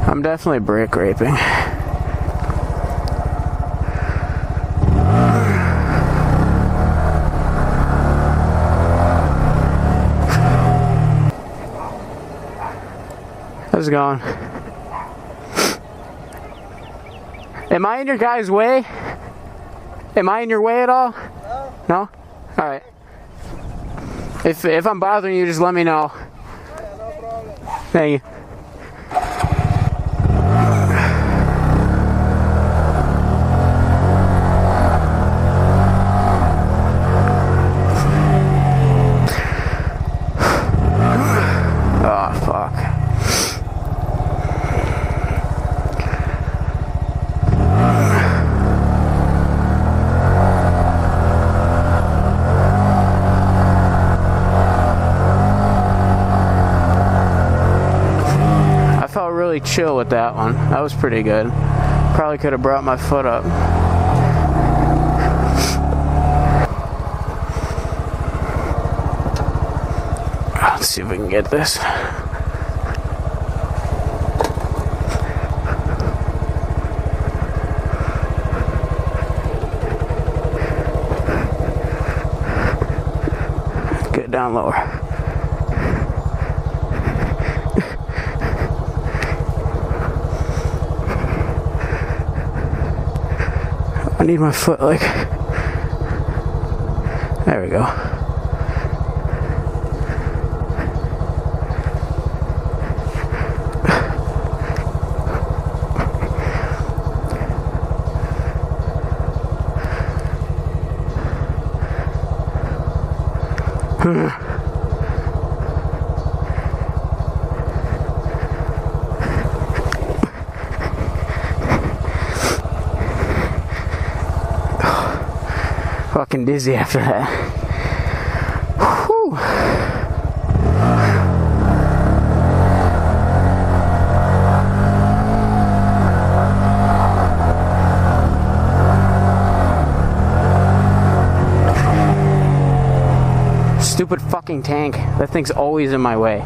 I'm definitely brake raping. How's it going? Am I in your guys' way? Am I in your way at all? No? Alright. If I'm bothering you, just let me know. No problem. Thank you. Oh, fuck. I felt really chill with that one. That was pretty good. Probably could have brought my foot up. Let's see if we can get this. Get it down lower. I need my foot, like, there we go. Fucking dizzy after that. Whew. Stupid fucking tank. That thing's always in my way.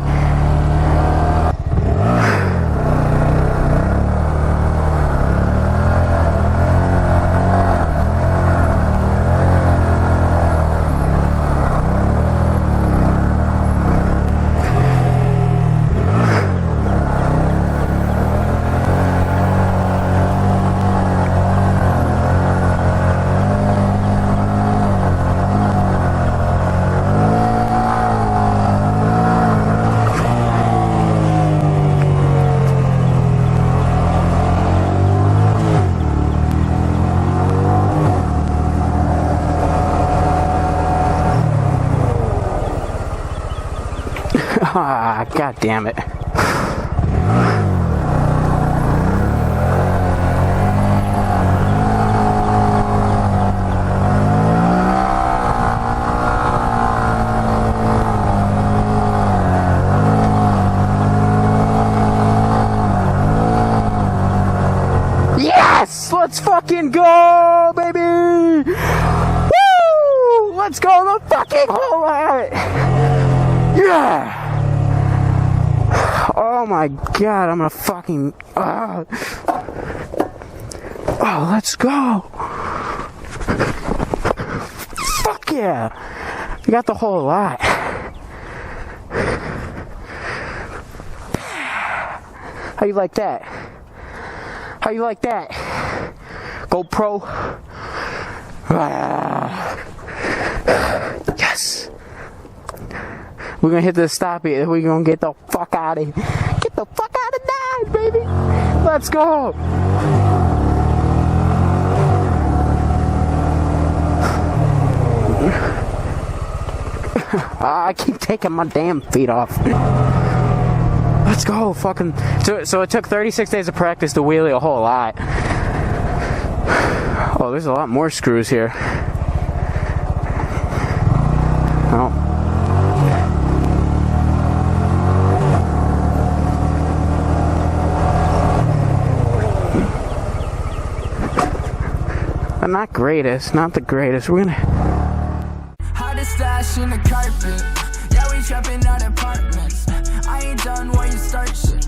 Ah, god damn it. Yes! Let's fucking go, baby! Woo! Let's go the fucking whole way! Yeah! Oh my god, I'm gonna fucking... Oh, let's go! Fuck yeah! You got the whole lot. How you like that? How you like that? GoPro. Ah. Yes. We're gonna hit the stop here. We're gonna get the fuck out of here. Get the fuck out of Dodge, baby. Let's go. I keep taking my damn feet off. Let's go, fucking. So it took 36 days of practice to wheelie a whole lot. Oh, there's a lot more screws here. Oh. But not greatest, not the greatest. We're gonna. Hottest stash in the carpet. Yeah, we trapping out apartments. I ain't done where you start shit.